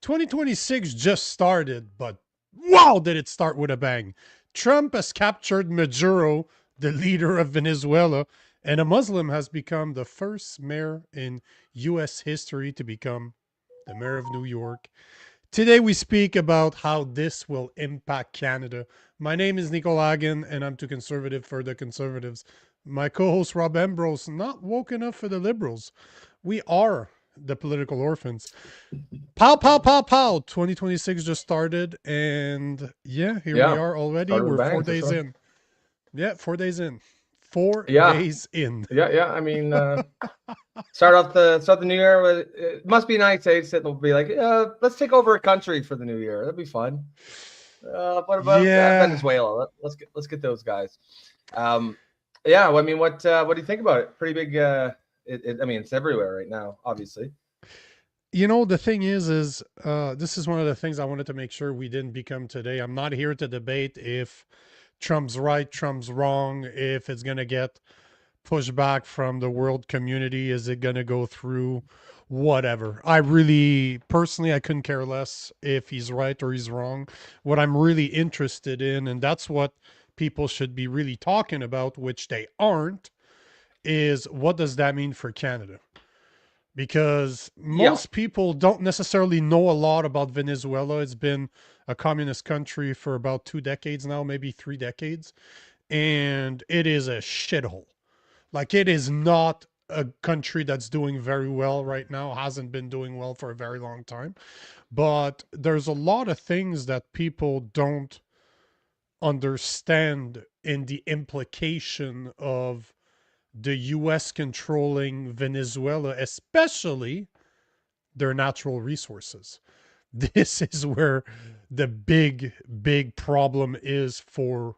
2026 just started, but wow, did it start with a bang. Trump has captured Maduro, the leader of Venezuela, and a Muslim has become the first mayor in US history to become the mayor of New York. Today we speak about how this will impact Canada. My name is Nico Lagan, and I'm too conservative for the conservatives. My co-host Rob Ambrose, not woke enough for the liberals. We are the political orphans. Pow, pow, pow, pow. 2026 just started. And yeah, here we Yeah, are already. started with a We're four bang for days sure. in. Yeah, 4 days in. Four Yeah, days in. yeah. I mean, start the new year with it must be nice. Sitting will be like, let's take over a country for the new year. That'd be fun. What about Yeah. Venezuela? Let's get those guys. Um, yeah. Well, I mean, what do you think about it? Pretty big. I mean, it's everywhere right now, obviously. You know, the thing is this is one of the things I wanted to make sure we didn't become today. I'm not here to debate if Trump's right, Trump's wrong, if it's going to get pushback from the world community, is it going to go through whatever. I really personally I couldn't care less if he's right or he's wrong. What I'm really interested in, and that's what people should be really talking about, which they aren't, is what does that mean for Canada? Because Yeah. most people don't necessarily know a lot about Venezuela. It's been a communist country for about 2 decades now, maybe 3 decades, and it is a shithole. Like, it is not a country that's doing very well right now, hasn't been doing well for a very long time. But there's a lot of things that people don't understand in the implication of the US controlling Venezuela, especially their natural resources. This is where the big problem is for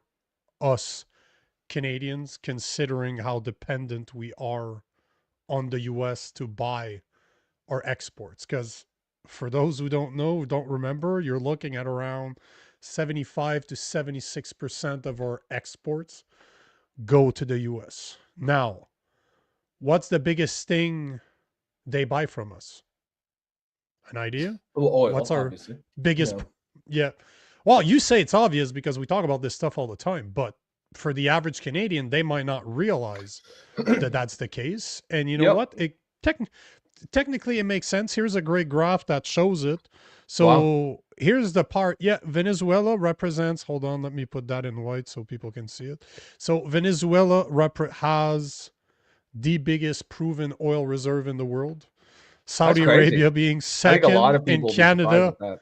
us Canadians, considering how dependent we are on the US to buy our exports. Because for those who don't know, don't remember, you're looking at around 75 to 76% of our exports go to the US. Now, what's the biggest thing they buy from us? An idea? Well, What's oil, our obviously. biggest? Yeah. Yeah. Well, you say it's obvious because we talk about this stuff all the time, but for the average Canadian, they might not realize that that's the case. And you know Yep. what? Technically it makes sense. Here's a great graph that shows it. Wow. So here's the part. Yeah, Venezuela represents. Hold on, let me put that in white so people can see it. So Venezuela has the biggest proven oil reserve in the world. That's Saudi crazy. Arabia being I think a lot second, of and people will be surprised Canada. at that.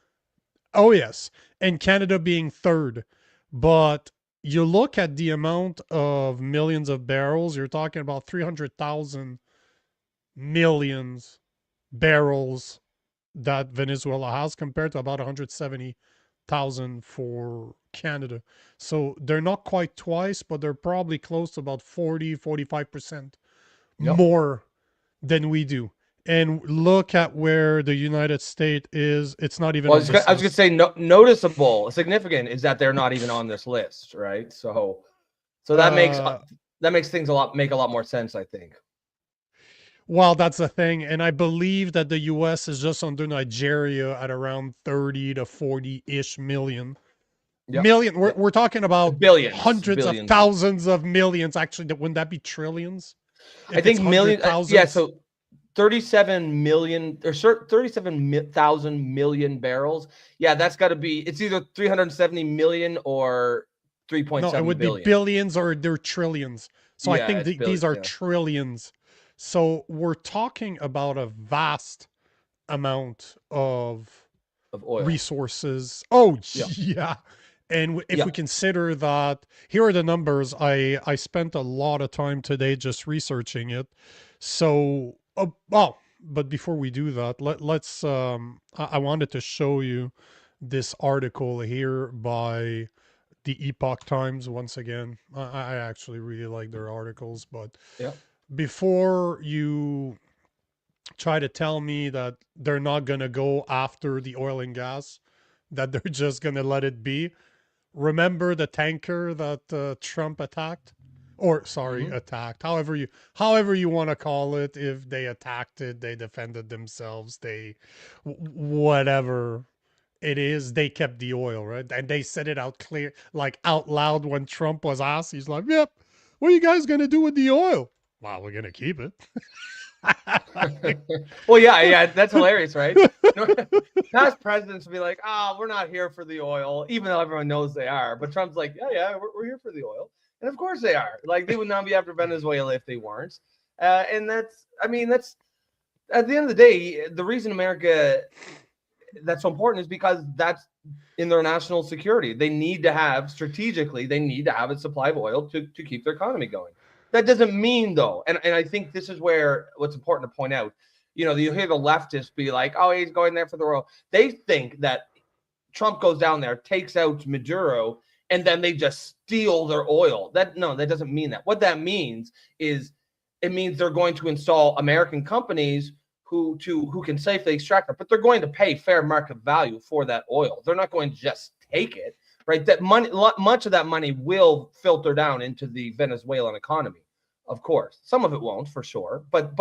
Oh yes, and Canada being third. But you look at the amount of millions of barrels. You're talking about 300,000 millions barrels that Venezuela has compared to about 170,000 for Canada. So they're not quite twice, but they're probably close to about 45% Yep. more than we do. And look at where the United States is. It's not even Well, on this I was gonna list. say noticeable, significant is that they're not even on this list, right? So Uh, that makes things make a lot more sense, I think. well, that's the thing. And I believe that the US is just under Nigeria at around 30 to 40-ish million. Yep. Million. We're, Yep. we're talking about hundreds of Billions. thousands of millions. Actually, wouldn't that be trillions? I If it's think hundred million. Yeah. thousands. So 37 million or 37,000 million barrels. Yeah, that's got to be. It's either 370 million or No, it 3.7 would be billion. billions or they're trillions. So I Yeah, think it's these billion. are Yeah, trillions. So we're talking about a vast amount of of oil. resources. Oh, Yeah. yeah. And if Yeah. we consider that, here are the numbers. I spent a lot of time today just researching it. So, well, but before we do that, let's. I wanted to show you this article here by the Epoch Times once again. I actually really like their articles, but Yeah. before you try to tell me that they're not going to go after the oil and gas, that they're just going to let it be. Remember the tanker that Trump attacked? or sorry, Hmm. attacked. However you want to call it. If they attacked it, they defended themselves. They whatever it is, they kept the oil, right? And they said it out clear, like out loud when Trump was asked. He's like, "Yep, what are you guys gonna do with the oil?" Well, we're gonna keep it. Like, Well, yeah, that's hilarious, right? Past presidents would be like, we're not here for the oil, even though everyone knows they are. But Trump's like, yeah, we're here for the oil. And of course they are. Like, they would not be after Venezuela if they weren't. And that's at the end of the day, the reason America that's so important is because that's in their national security. They need to have strategically, they need to have a supply of oil to keep their economy going. That doesn't mean though, and I think this is where what's important to point out, you hear the leftists be like, oh, he's going there for the oil. They think that Trump goes down there, takes out Maduro, and then they just steal their oil. That doesn't mean that. What that means is it means they're going to install American companies who can safely extract it, but they're going to pay fair market value for that oil. They're not going to just take it, right? That money, much of that money will filter down into the Venezuelan economy, of course. Some of it won't, for sure. But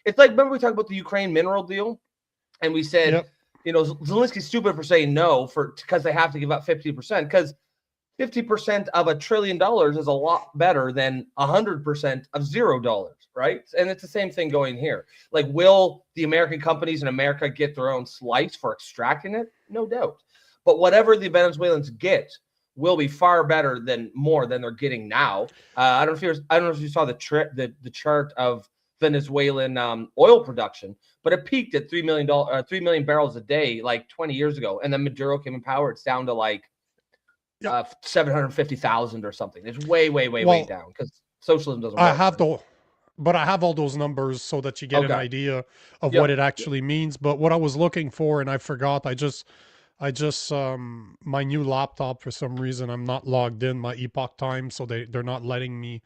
it's like, remember we talked about the Ukraine mineral deal, and we said, yep. Zelensky's stupid for saying no because they have to give up 50%, because 50% of $1 trillion is a lot better than 100% of $0, right? And it's the same thing going here. Like, will the American companies in America get their own slice for extracting it? No doubt. But whatever the Venezuelans get will be far better than they're getting now. I don't know if you saw the chart of Venezuelan oil production, but it peaked at 3 million barrels a day like 20 years ago, and then Maduro came in power. It's down to like 750,000 or something. It's way down because socialism doesn't I work. have but I have all those numbers so that you get an Okay. idea of what Yep. it actually means. But what I was looking for, and I forgot, I just my new laptop, for some reason I'm not logged in my Epoch Time, so they're not letting me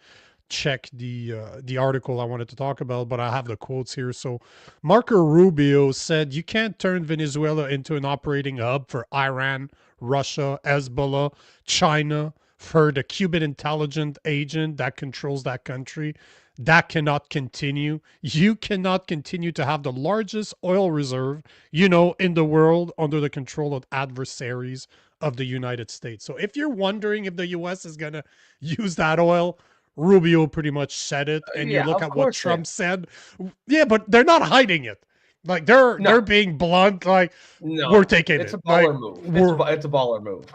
check the article I wanted to talk about, but I have the quotes here. So Marco Rubio said you can't turn Venezuela into an operating hub for Iran, Russia, Hezbollah, China, for the Cuban intelligence agent that controls that country. That cannot continue. You cannot continue to have the largest oil reserve, in the world under the control of adversaries of the United States. So if you're wondering if the US is going to use that oil, Rubio pretty much said it, and you Yeah, look of at what course they Trump are. said. Yeah, but they're not hiding it. Like they're No, being blunt. Like, we're no, taking it's it. a Like, baller move. we're It's a baller move.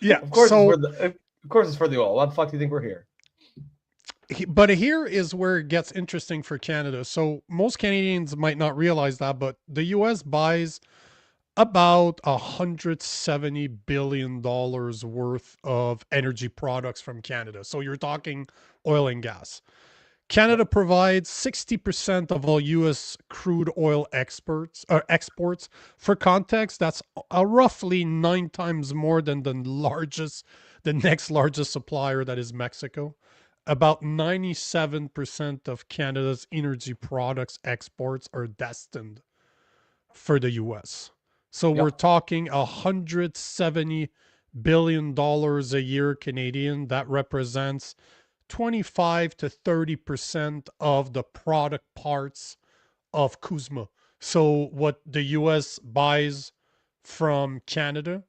yeah. Of course, So, it's for the oil. Why the fuck do you think we're here? but here is where it gets interesting for Canada. So most Canadians might not realize that, but the U.S. buys about $170 billion worth of energy products from Canada. So you're talking oil and gas. Yep. Canada provides 60% of all U.S. crude oil exports. For context, that's roughly 9 times more than the next largest supplier, that is Mexico. About 97% of Canada's energy products exports are destined for the US. So we're Yep. talking $170 billion a year Canadian. That represents 25 to 30% of the product parts of Kuzma. So what the US buys from Canada.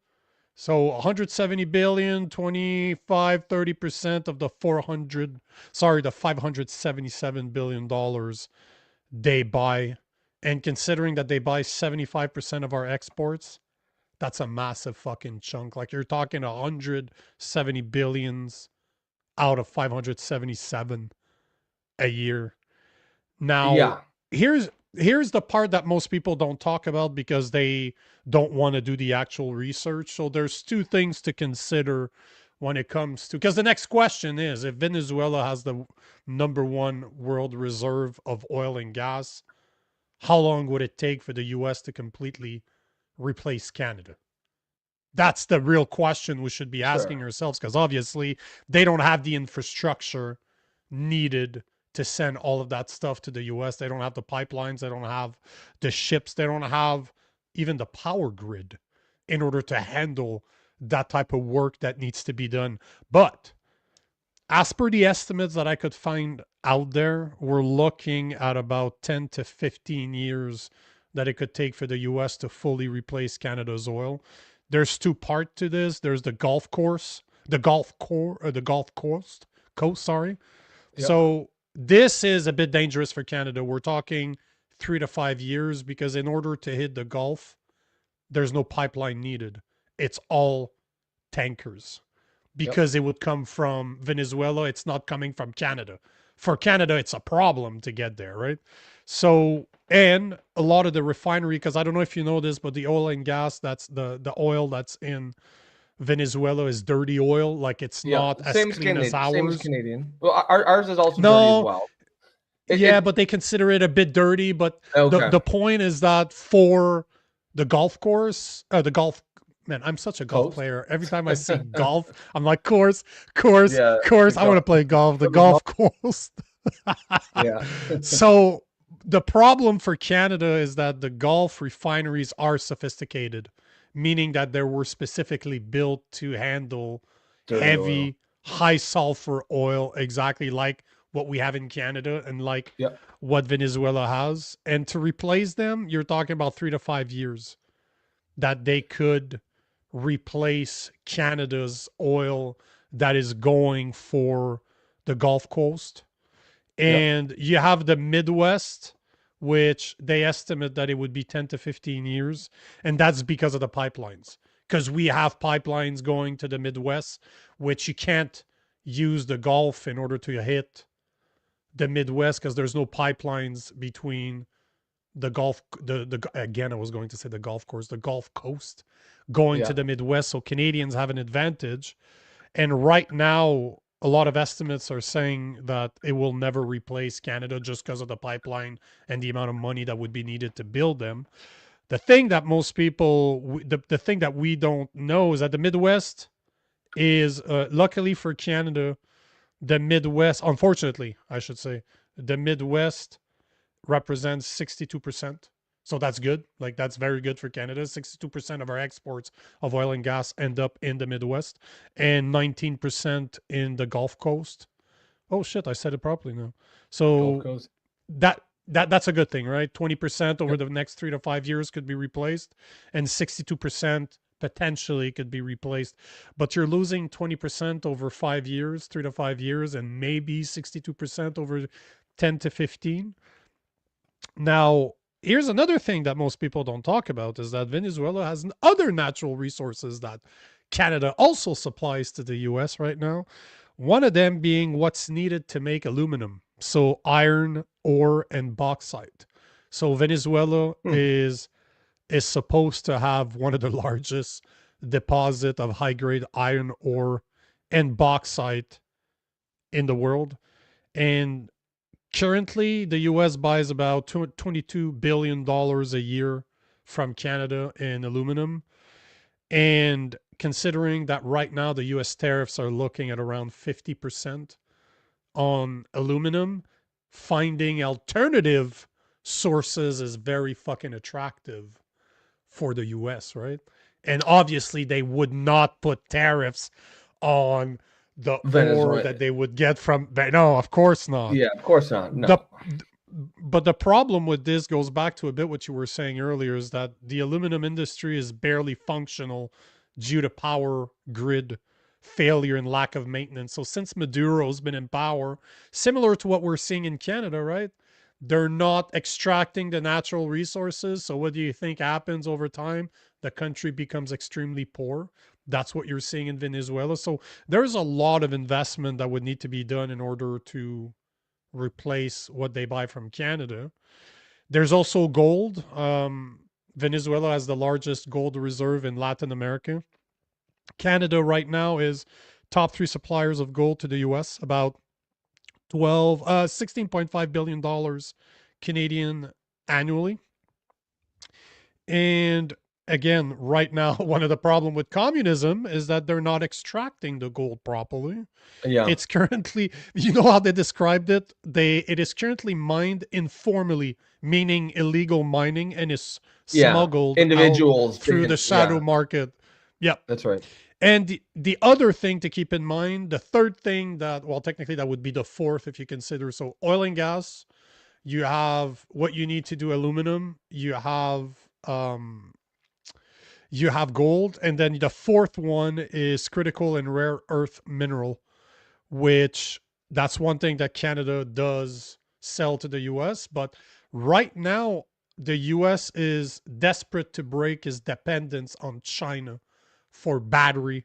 So 170 billion, 25, 30% of the the $577 billion they buy. And considering that they buy 75% of our exports, that's a massive fucking chunk. Like, you're talking 170 billions out of 577 a year. Now, Yeah. here's the part that most people don't talk about because they don't want to do the actual research. So there's two things to consider when it comes to, because the next question is, if Venezuela has the number one world reserve of oil and gas, how long would it take for the US to completely replace Canada? That's the real question we should be asking Sure. ourselves, because obviously they don't have the infrastructure needed to send all of that stuff to the US. They don't have the pipelines, they don't have the ships, they don't have even the power grid in order to handle that type of work that needs to be done. But As per the estimates that I could find out there, we're looking at about 10 to 15 years that it could take for the US to fully replace Canada's oil. There's two parts to this. There's the Gulf course, the Gulf core, or the Gulf coast, sorry. Yep. So this is a bit dangerous for Canada. We're talking 3 to 5 years because in order to hit the Gulf, there's no pipeline needed. It's all tankers Yep. because it would come from Venezuela. It's not coming from Canada. For Canada, it's a problem to get there, right? So, and a lot of the refinery, because I don't know if you know this, but the oil and gas, that's the oil that's in Venezuela is dirty oil. Like it's Yeah. not as Same as clean as Canadian. Same as ours. Canadian. Well, ours is also dirty as No, well. yeah, but they consider it a bit dirty. But Okay. the point is that for the golf course, the golf, man, I'm such a golf Coast. player. Every time I see golf, I'm like, course. Yeah. I want to play golf. The golf course. Yeah. So the problem for Canada is that the Gulf refineries are sophisticated, meaning that they were specifically built to handle Dirty heavy, oil. high sulfur oil, exactly like what we have in Canada and like Yep. what Venezuela has. And to replace them, you're talking about 3 to 5 years that they could replace Canada's oil that is going for the Gulf Coast. Yep. And you have the Midwest, which they estimate that it would be 10 to 15 years. And that's because of the pipelines. Because we have pipelines going to the Midwest, which you can't use the Gulf in order to hit the Midwest because there's no pipelines between the Gulf, again, I was going to say the golf course, the Gulf Coast going to the Midwest. So Canadians have an advantage. And right now, a lot of estimates are saying that it will never replace Canada just because of the pipeline and the amount of money that would be needed to build them. The thing that most people, the thing that we don't know is that the Midwest is, luckily for Canada, the Midwest, unfortunately, I should say, the Midwest represents 62%. So that's good. Like that's very good for Canada. 62% of our exports of oil and gas end up in the Midwest and 19% in the Gulf Coast. Oh shit, I said it properly now. So that's a good thing, right? 20% over the next 3 to 5 years could be replaced and 62% potentially could be replaced. But you're losing 20% over 5 years, 3 to 5 years, and maybe 62% over 10 to 15. Now, here's another thing that most people don't talk about is that Venezuela has other natural resources that Canada also supplies to the US right now. One of them being what's needed to make aluminum. So iron, ore, and bauxite. So Venezuela is supposed to have one of the largest deposit of high-grade iron ore and bauxite in the world. And currently, the US buys about $22 billion a year from Canada in aluminum. And considering that right now the US tariffs are looking at around 50% on aluminum, finding alternative sources is very fucking attractive for the US, right? And obviously, they would not put tariffs on the ore that they would get from. No, of course not. Yeah, of course not. No. But the problem with this goes back to a bit what you were saying earlier is that the aluminum industry is barely functional due to power grid failure and lack of maintenance. So since Maduro's been in power, similar to what we're seeing in Canada, right? They're not extracting the natural resources. So what do you think happens over time? The country becomes extremely poor. That's what you're seeing in Venezuela. So there's a lot of investment that would need to be done in order to replace what they buy from Canada. There's also gold. Venezuela has the largest gold reserve in Latin America. Canada right now is top 3 suppliers of gold to the US, about $16.5 billion Canadian annually. And again, right now, one of the problem with communism is that they're not extracting the gold properly. Yeah. It's currently, you know how they described it? It is currently mined informally, meaning illegal mining, and is smuggled individuals through the shadow market. Yep. That's right. And the other thing to keep in mind, the third thing that, well, technically that would be the fourth if you consider, so oil and gas, you have what you need to do aluminum, you have gold, and then the fourth one is critical and rare earth mineral, which that's one thing that Canada does sell to the US. But right now, the US is desperate to break its dependence on China for battery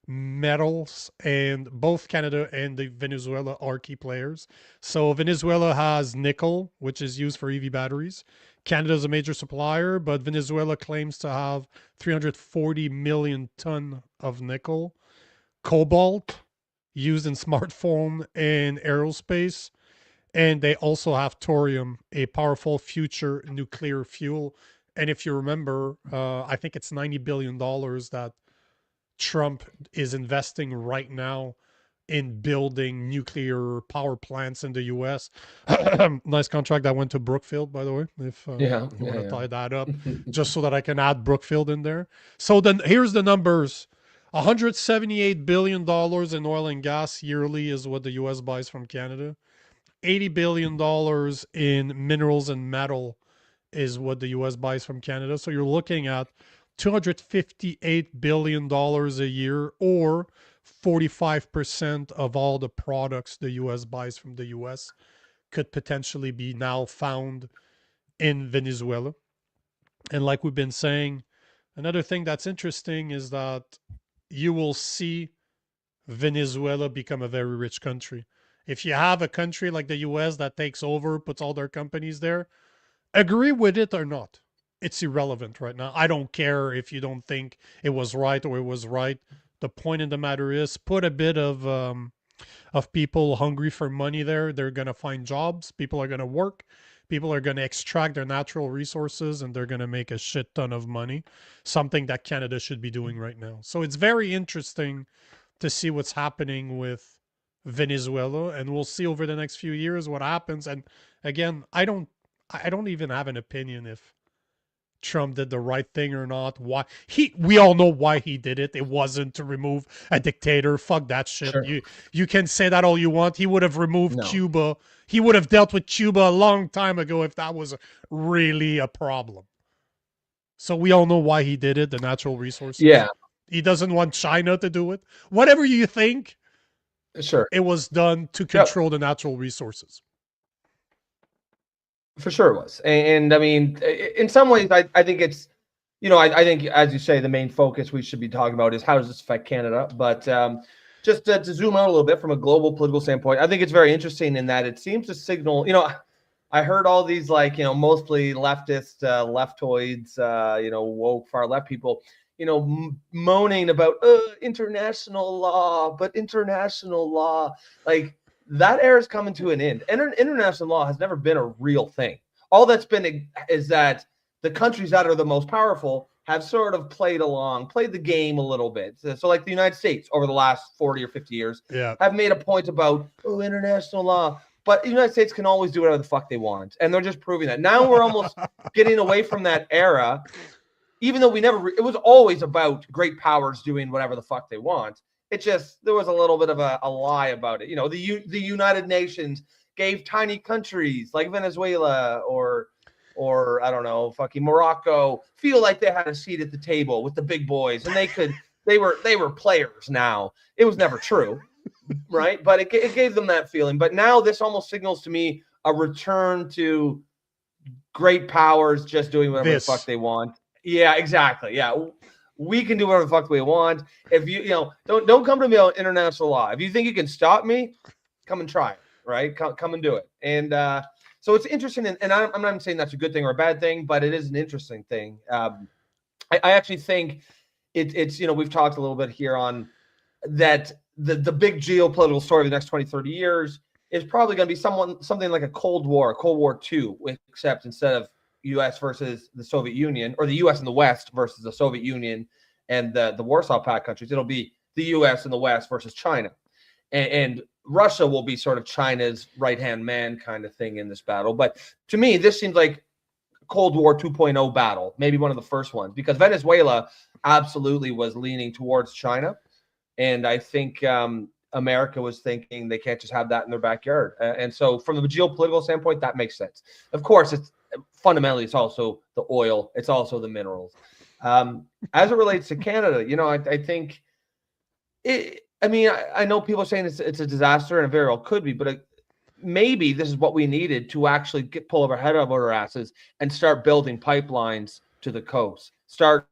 metals, and both Canada and the Venezuela are key players. So Venezuela has nickel, which is used for EV batteries. Canada is a major supplier, but Venezuela claims to have 340 million ton of nickel, cobalt used in smartphone and aerospace, and they also have thorium, a powerful future nuclear fuel. And if you remember, I think it's $90 billion that Trump is investing right now in building nuclear power plants in the US. Nice contract that went to Brookfield, by the way, if Yeah, you want to yeah, tie that up, yeah. just so that I can add Brookfield in there. So then here's the numbers. $178 billion in oil and gas yearly is what the US buys from Canada. $80 billion in minerals and metal is what the US buys from Canada. So you're looking at $258 billion a year, or 45% of all the products the US buys from the US could potentially be now found in Venezuela. And like we've been saying, another thing that's interesting is that you will see Venezuela become a very rich country. If you have a country like the US that takes over, puts all their companies there, agree with it or not, it's irrelevant right now. I don't care if you don't think it was right or it was right. The point of the matter is, put a bit of people hungry for money there. They're gonna find jobs. People are gonna work. People are gonna extract their natural resources, and they're gonna make a shit ton of money. Something that Canada should be doing right now. So it's very interesting to see what's happening with Venezuela, and we'll see over the next few years what happens. And again, I don't even have an opinion if Trump did the right thing or not. Why we all know why he did it. It wasn't to remove a dictator. Fuck that shit. Sure. You can say that all you want. He would have removed No. Cuba. He would have dealt with Cuba a long time ago if that was really a problem. So we all know why he did it, the natural resources. Yeah, He doesn't want China to do it. Whatever you think, sure. it was done to Yep. control the natural resources. For sure it was. And I mean, in some ways, I think it's, I think, as you say, the main focus we should be talking about is how does this affect Canada? But just to zoom out a little bit from a global political standpoint, I think it's very interesting in that it seems to signal, I heard all these mostly leftist, leftoids, woke far left people, moaning about international law, but international law, like that era is coming to an end. International law has never been a real thing. All that's been is that the countries that are the most powerful have sort of played the game a little bit. So like the United States over the last 40 or 50 years have made a point about, international law. But the United States can always do whatever the fuck they want. And they're just proving that. Now we're almost getting away from that era, even though it was always about great powers doing whatever the fuck they want. It just, there was a little bit of a lie about it. The United Nations gave tiny countries like Venezuela or I don't know, fucking Morocco feel like they had a seat at the table with the big boys, and they were players. Now it was never true, right? But it gave them that feeling. But now this almost signals to me a return to great powers just doing whatever the fuck they want. Yeah, exactly. Yeah, we can do whatever the fuck we want. If don't come to me on international law. If you think you can stop me, come and try it. Right? Come and do it. And so it's interesting, and I'm not saying that's a good thing or a bad thing, but it is an interesting thing. I actually think it's we've talked a little bit here on that the big geopolitical story of the next 20, 30 years is probably going to be something like a Cold War II, except instead of U.S. versus the Soviet Union, or the U.S. and the West versus the Soviet Union and the Warsaw Pact countries, it'll be the U.S. and the West versus China. And Russia will be sort of China's right-hand man kind of thing in this battle. But to me, this seems like Cold War 2.0 battle, maybe one of the first ones, because Venezuela absolutely was leaning towards China. And I think America was thinking they can't just have that in their backyard. And so from the geopolitical standpoint, that makes sense. Of course, it's fundamentally, it's also the oil. It's also the minerals. As it relates to Canada, I think I know people are saying it's a disaster, and it very well could be, but maybe this is what we needed to actually pull our head out of our asses and start building pipelines to the coast. Start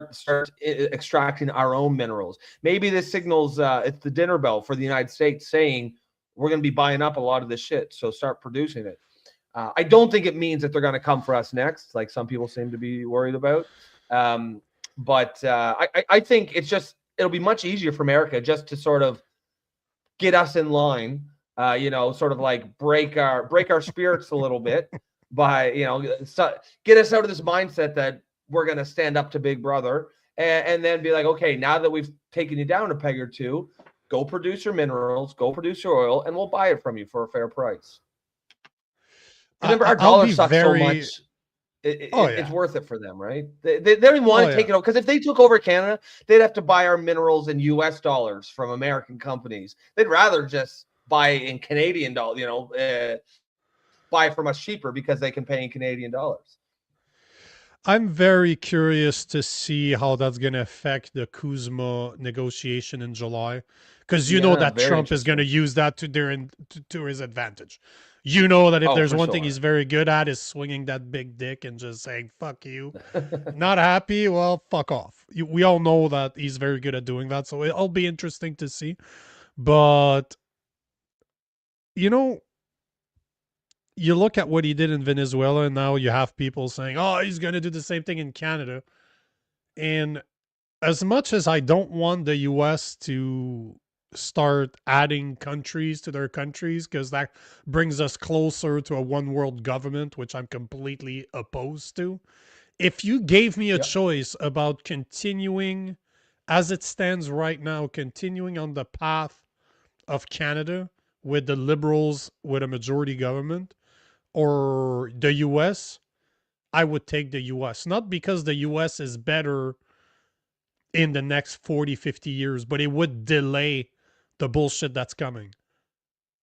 extracting our own minerals. Maybe this signals it's the dinner bell for the United States saying we're going to be buying up a lot of this shit, so start producing it. I don't think it means that they're going to come for us next, like some people seem to be worried about. But I think it'll be much easier for America just to sort of get us in line, sort of like break our spirits a little bit by, get us out of this mindset that we're going to stand up to Big Brother and then be like, okay, now that we've taken you down a peg or two, go produce your minerals, go produce your oil, and we'll buy it from you for a fair price. Remember, our dollar sucks so much. It's worth it for them, right? They don't even want to take it over, because if they took over Canada, they'd have to buy our minerals in US dollars from American companies. They'd rather just buy in Canadian dollars, buy from us cheaper because they can pay in Canadian dollars. I'm very curious to see how that's going to affect the Kuzma negotiation in July, because that Trump is going to use that to his advantage. You know that if there's one thing he's very good at is swinging that big dick and just saying, fuck you. Not happy? Well, fuck off. We all know that he's very good at doing that, so it'll be interesting to see. But, you look at what he did in Venezuela, and now you have people saying, oh, he's going to do the same thing in Canada. And as much as I don't want the US to start adding countries to their countries, because that brings us closer to a one world government, which I'm completely opposed to. If you gave me a choice about continuing as it stands right now, continuing on the path of Canada with the Liberals with a majority government, or the US, I would take the US. Not because the US is better in the next 40, 50 years, but it would delay the bullshit that's coming.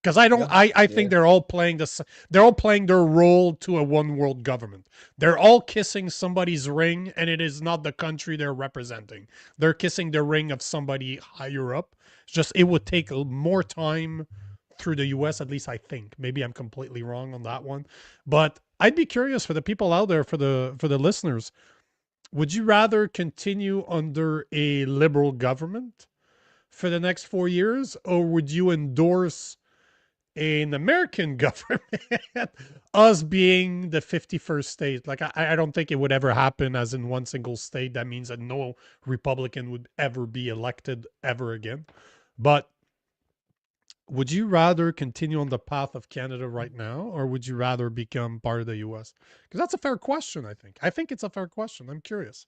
Because I think they're all playing their role to a one world government. They're all kissing somebody's ring, and it is not the country they're representing. They're kissing the ring of somebody higher up. It's just, it would take more time through the US, at least I think. Maybe I'm completely wrong on that one. But I'd be curious for the people out there, for the listeners. Would you rather continue under a liberal government for the next 4 years, or would you endorse an American government, us being the 51st state? Like, I don't think it would ever happen as in one single state. That means that no Republican would ever be elected ever again. But would you rather continue on the path of Canada right now, or would you rather become part of the US? Because that's a fair question, I think. I think it's a fair question. I'm curious.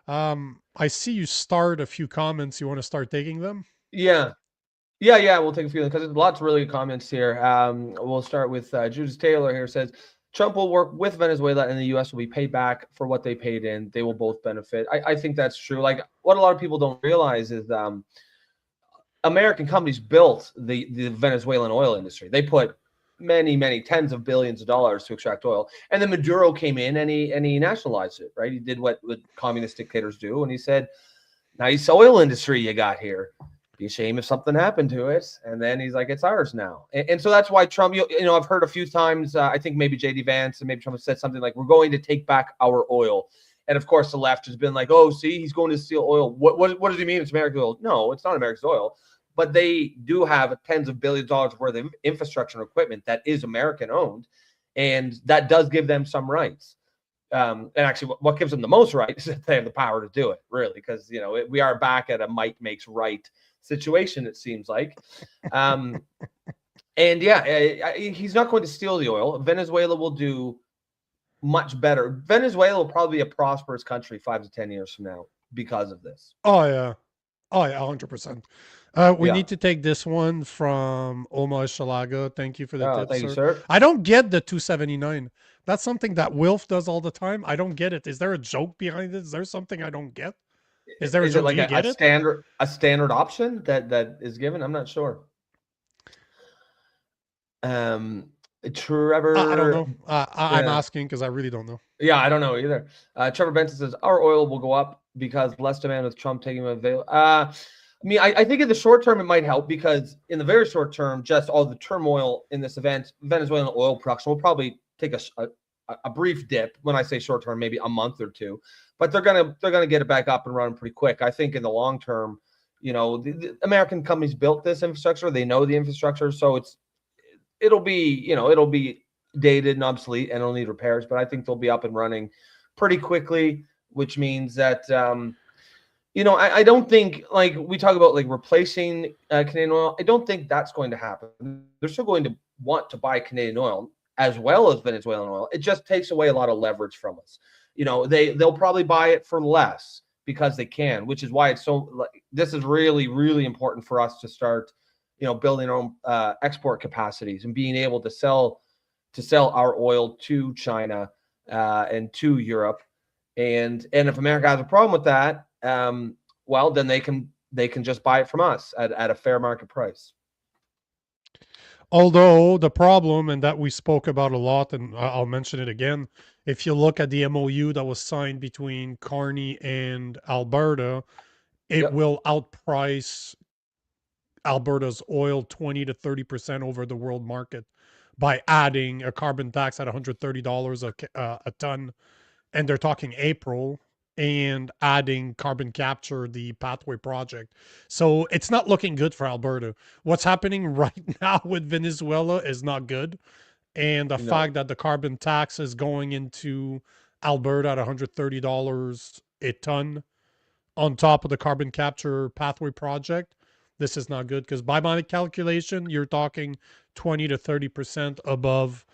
I see you start a few comments. You want to start taking them? Yeah. We'll take a few, because there's lots of really good comments here. We'll start with Judith Taylor here. Says Trump will work with Venezuela, and the U.S. will be paid back for what they paid in. They will both benefit. I think that's true. Like, what a lot of people don't realize is American companies built the Venezuelan oil industry. They put many tens of billions of dollars to extract oil, and then Maduro came in and he nationalized it. Right? He did what communist dictators do, and he said, "Nice oil industry you got here. Be a shame if something happened to it." And then he's like, "It's ours now." And so that's why Trump, I've heard a few times, I think maybe JD Vance and maybe Trump said something like, "We're going to take back our oil." And of course, the left has been like, "Oh, see, he's going to steal oil. What does he mean? It's American oil." No, it's not American oil. But they do have tens of billions of dollars worth of infrastructure and equipment that is American owned. And that does give them some rights. And actually, what gives them the most right is that they have the power to do it, really, because, we are back at a might makes right situation, it seems like. And he's not going to steal the oil. Venezuela will do much better. Venezuela will probably be a prosperous country 5 to 10 years from now because of this. Oh Oh, yeah, 100%. We Yeah. need to take this one from Omar Shalaga. Thank you for the tip, Thank you, sir. sir. I don't get the 279. That's something that Wilf does all the time. I don't get it. Is there a joke behind it? Is there something I don't get? Is there a Is it joke? Do like you a get it? standard option that is given? I'm not sure. I don't Trevor, know. I'm yeah, asking because I really don't know. yeah, I don't know either. Trevor Benson says our oil will go up because less demand with Trump taking avail. I mean, I think in the short term it might help because in the very short term, just all the turmoil in this event, Venezuelan oil production will probably take a brief dip. When I say short term, maybe a month or two, but they're gonna get it back up and running pretty quick. I think in the long term, the American companies built this infrastructure. They know the infrastructure, so it'll be dated and obsolete and it'll need repairs, but I think they'll be up and running pretty quickly, which means that I don't think, like we talk about like replacing Canadian oil. I don't think that's going to happen. They're still going to want to buy Canadian oil as well as Venezuelan oil. It just takes away a lot of leverage from us. They'll probably buy it for less because they can, which is why it's so this is really, really important for us to start building our own export capacities and being able to sell our oil to China and to Europe. And if America has a problem with that, well, then they can just buy it from us at a fair market price. Although the problem, and that we spoke about a lot, and I'll mention it again, if you look at the MOU that was signed between Carney and Alberta, it Yep. will outprice Alberta's oil 20 to 30% over the world market by adding a carbon tax at $130 a ton. And they're talking April, and adding carbon capture, the pathway project. So it's not looking good for Alberta. What's happening right now with Venezuela is not good. And the No. fact that the carbon tax is going into Alberta at $130 a ton on top of the carbon capture pathway project, this is not good, because by my calculation, you're talking 20 to 30% above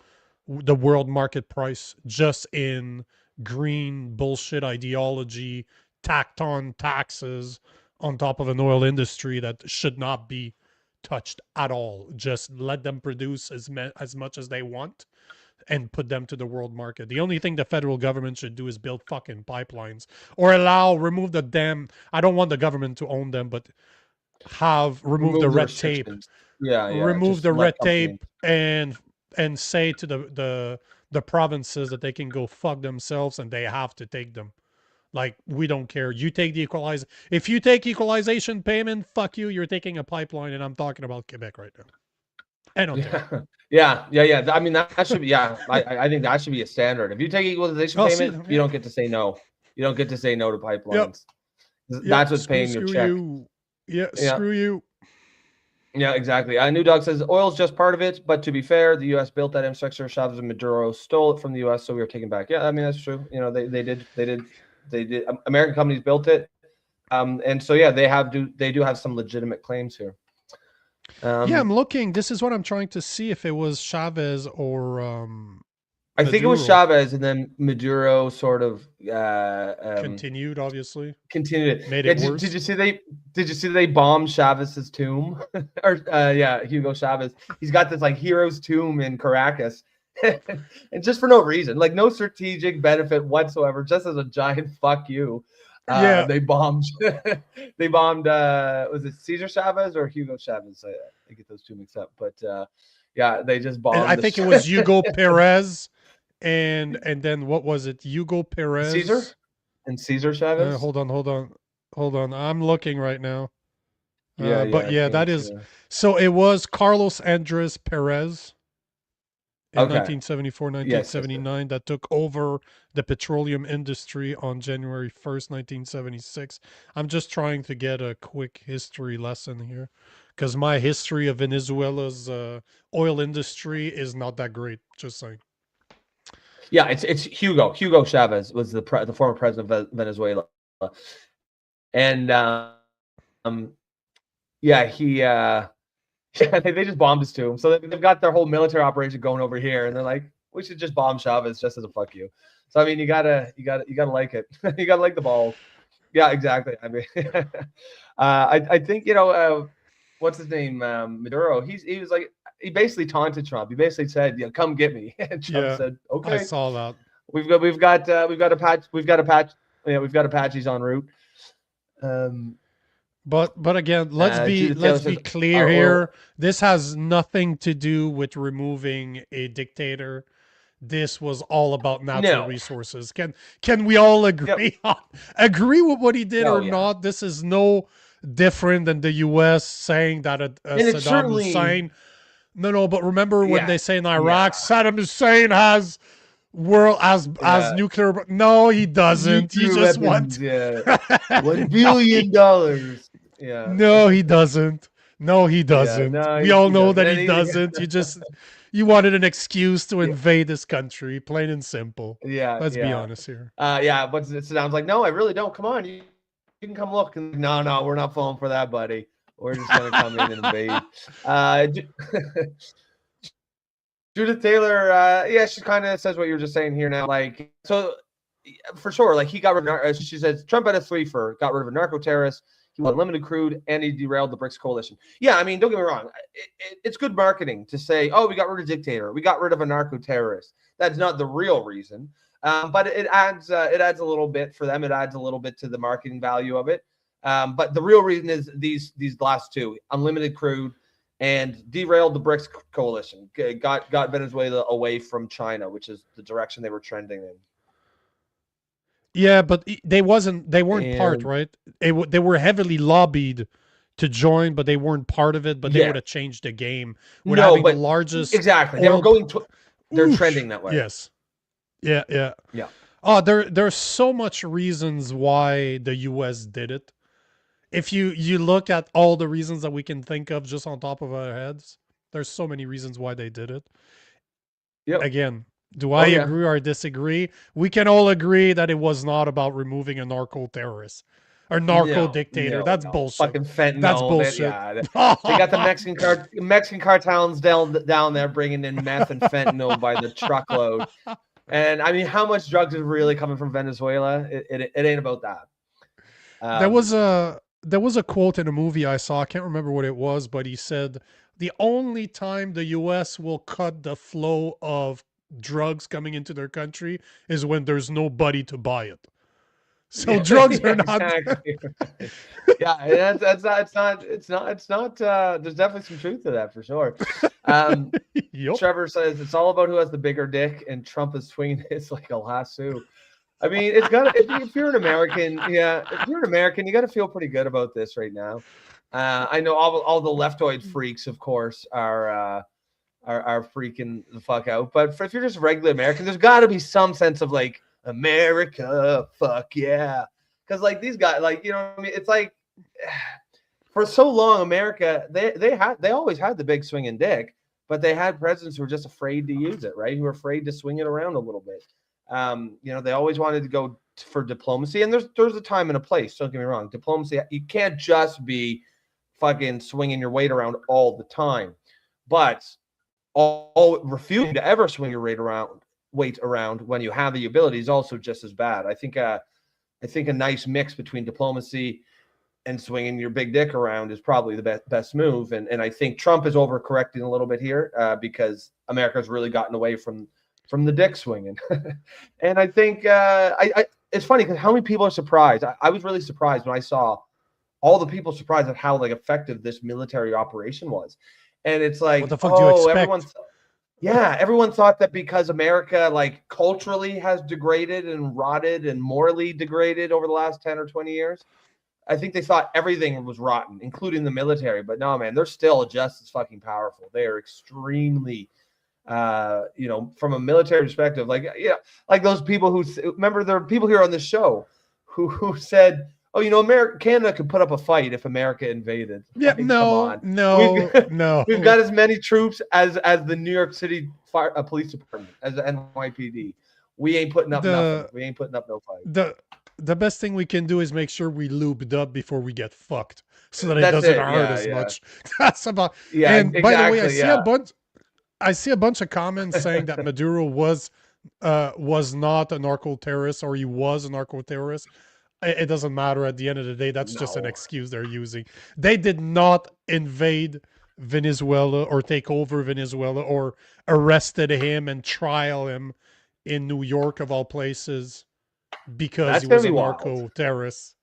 the world market price just in green bullshit ideology, tacked on taxes on top of an oil industry that should not be touched at all. Just let them produce as much as they want and put them to the world market. The only thing the federal government should do is build fucking pipelines, or remove the damn, I don't want the government to own them, but remove the Remove the red tape. restrictions. Yeah. Remove Just the let red companies. tape and say to the provinces that they can go fuck themselves and they have to take them. Like, we don't care. You take the if you take equalization payment, fuck you. You're taking a pipeline, and I'm talking about Quebec right now. And Ontario. Yeah. I mean, that should be, yeah. I think that should be a standard. If you take equalization I'll see payment, them. you Yeah. don't get to say no. You don't get to say no to Yep. pipelines. Yep. That's what's paying your Screw check. you. Yeah. Yeah. Screw you. Yeah, exactly. New Dog says oil's just part of it, but to be fair, the U.S. built that infrastructure. Chavez and Maduro stole it from the U.S., so we were taken back. Yeah, I mean that's true. They did. American companies built it, and so yeah, they do have some legitimate claims here. Yeah, I'm looking. This is what I'm trying to see, if it was Chavez or I think it was Chavez, and then Maduro sort of continued, obviously. continued it. Made Yeah, it worse. did you see they bombed Chavez's tomb? Or Hugo Chavez. He's got this like hero's tomb in Caracas. And just for no reason, like no strategic benefit whatsoever, just as a giant fuck you. Yeah. They bombed was it Cesar Chavez or Hugo Chavez? I get those two mixed up, but yeah, they just bombed. I think it was Hugo Perez, and then what was it? Hugo Perez, Cesar and Cesar Chavez. Hold on. I'm looking right now. Yeah, but yeah, that is. So it was Carlos Andres Perez in 1974, 1979 that took over the petroleum industry on January 1st, 1976. I'm just trying to get a quick history lesson here, because my history of Venezuela's oil industry is not that great. Just saying. Yeah, it's Hugo Chavez was the former president of Venezuela, and yeah, they just bombed his tomb. So they've got their whole military operation going over here, and they're like, we should just bomb Chavez just as a fuck you. So I mean, you gotta like it. You gotta like the balls. Yeah, exactly. I mean, I think what's his name, Maduro. He was like he basically taunted Trump. He basically said, "Yeah, come get me," and Trump Yeah, said, I "Okay, saw that. we've got a patch. Yeah, we've got Apaches en route." Um, But again, Judith Taylor let's be says clear our oil. here. This has nothing to do with removing a dictator. This was all about natural No. resources. Can we all Yep. agree with what he did Oh or yeah. not? This is no different than the U.S. saying that a And it's Saddam certainly Hussein. No, but remember when yeah, they say in yeah, Iraq, Saddam Hussein has world as yeah. nuclear. No, he doesn't. He Nuclear just weapons. wants. Yeah, $1 No, billion dollars. Yeah, no, he doesn't. No, he yeah. doesn't. No, We all he know doesn't. that he And he, doesn't. You wanted an excuse to yeah, invade this country, plain and simple. yeah, Let's be yeah. honest here. Yeah, but Saddam's like, no, I really don't. Come on, you can come look. And no, no, we're not falling for that, buddy. We're just gonna come in and invade. Judith Taylor, yeah, she kind of says what you were just saying here now. Like, so for sure, like he got rid of, she says Trump had a three for got rid of a narco terrorist. He won limited crude and he derailed the BRICS coalition. Yeah, I mean, don't get me wrong. It's good marketing to say, oh, we got rid of a dictator. We got rid of a narco terrorist. That's not the real reason. But it adds a little bit for them. It adds a little bit to the marketing value of it. But the real reason is these last two, unlimited crude and derailed the BRICS coalition, got Venezuela away from China, which is the direction they were trending in. Yeah, but they weren't part, And right? They were heavily lobbied to join, but they weren't part of it. But they yeah, would have changed the game with no, having the but largest exactly, they were oil. going to, they're Oosh, trending that way. yes, yeah, yeah. Yeah. Oh, there's so much reasons why the U.S. did it. If you look at all the reasons that we can think of just on top of our heads, there's so many reasons why they did it. Yep. Again, do I Oh yeah. agree or disagree? We can all agree that it was not about removing a narco terrorist or narco No, dictator. no, That's no. bullshit. Fucking That's fentanyl. bullshit. They got the Mexican cartels down there bringing in meth and fentanyl by the truckload. And I mean, how much drugs is really coming from Venezuela? It ain't about that. There was a quote in a movie I saw. I can't remember what it was, but he said the only time the U.S. will cut the flow of drugs coming into their country is when there's nobody to buy it. So drugs are yeah, not. exactly. Yeah, it's not. There's definitely some truth to that for sure. Yup. Trevor says it's all about who has the bigger dick, and Trump is swinging it like a lasso. I mean, it's got. If you're an American, yeah, if you're an American, you got to feel pretty good about this right now. I know all the leftoid freaks, of course, are freaking the fuck out. But if you're just a regular American, there's got to be some sense of like America, fuck yeah, because like these guys, like what I mean, it's like for so long, America they always had the big swinging dick, but they had presidents who were just afraid to use it, right? Who were afraid to swing it around a little bit. They always wanted to go for diplomacy, and there's a time and a place. Don't get me wrong, diplomacy, you can't just be fucking swinging your weight around all the time, but all refusing to ever swing your weight around when you have the ability is also just as bad. I think a nice mix between diplomacy and swinging your big dick around is probably the best move. And I think Trump is overcorrecting a little bit here because America's really gotten away from the dick swinging. And I think it's funny because how many people are surprised. I was really surprised when I saw all the people surprised at how like effective this military operation was. And it's like, What the fuck do you expect? everyone thought that because America like culturally has degraded and rotted and morally degraded over the last 10 or 20 years. I think they thought everything was rotten, including the military. But no, man, they're still just as fucking powerful. They are extremely, from a military perspective, like those people who remember there are people here on this show who said, oh, Canada could put up a fight if America invaded. Yeah, like, no, come on. no. We've got as many troops as the New York City police department, as the NYPD. We ain't putting up nothing. We ain't putting up no fight. The best thing we can do is make sure we lubed up before we get fucked, so that it That's doesn't it. hurt Yeah, as yeah. much. That's about. Yeah, And by the way, exactly. I see a bunch of comments saying that Maduro was not a narco terrorist or he was a narco terrorist. It doesn't matter at the end of the day. That's just an No. excuse they're using. They did not invade Venezuela or take over Venezuela or arrested him and trial him in New York of all places because That's he gonna was be a wild. narco terrorist.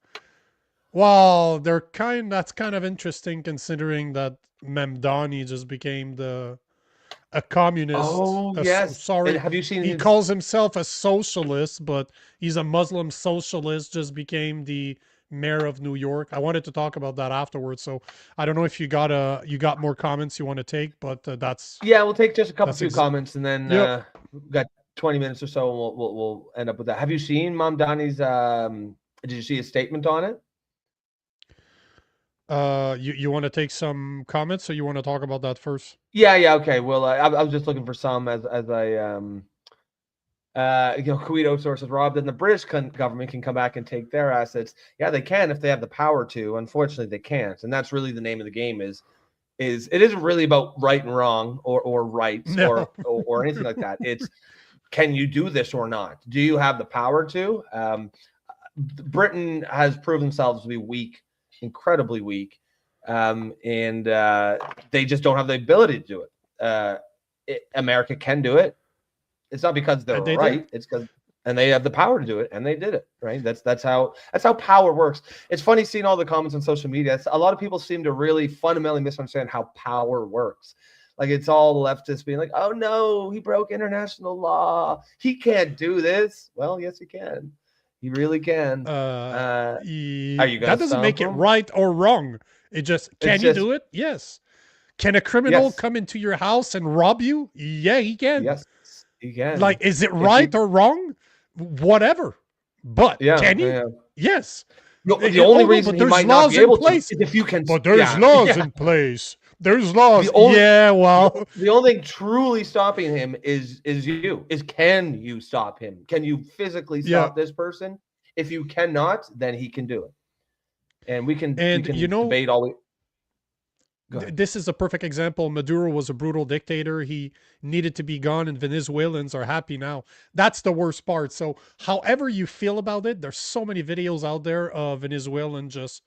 Well, that's kind of interesting considering that Mamdani just became a communist. Oh yes. And Sorry, have you seen he his? calls himself a socialist, but he's a Muslim socialist. Just became the mayor of New York. I wanted to talk about that afterwards. So I don't know if you got more comments you want to take, but Yeah, we'll take just a couple that's few comments, and then yep. we've got 20 minutes or so, and we'll end up with that. Have you seen Mamdani's? Did you see his statement on it? You want to take some comments, or you want to talk about that first? Yeah, yeah, okay. Well, I was just looking for some as I Kuito sources, Rob, then the British government can come back and take their assets. Yeah, they can if they have the power to. Unfortunately, they can't, and that's really the name of the game. Is it isn't really about right and wrong or rights No. or anything like that. It's can you do this or not? Do you have the power to? Britain has proven themselves to be weak, incredibly weak, and they just don't have the ability to do it. America can do it. It's not because they're And they right. did. It's because and they have the power to do it, and they did it. Right. That's how power works. It's funny seeing all the comments on social media. A lot of people seem to really fundamentally misunderstand how power works. Like it's all leftists being like, "Oh no, he broke international law. He can't do this." Well, yes, he can. He really can. Are you That gonna doesn't stomp make it him? right or wrong. It just It's can you just do it? Yes. Can a criminal yes, come into your house and rob you? Yeah, he can. yes, he can. Like, is it If right you, or wrong? Whatever. But yeah, can he? yeah. Yes. The only Oh no, reason but he there's might not laws be in able to place. is if you can. But there's Yeah, laws yeah. in place. There's The laws. only Yeah, well, the only thing truly stopping him is can you stop him? Can you physically yeah. stop this person? If you cannot, then he can do it. And we And can debate all we go ahead. this is a perfect example. Maduro was a brutal dictator. He needed to be gone, and Venezuelans are happy now. That's the worst part. So, however you feel about it, there's so many videos out there of Venezuelan just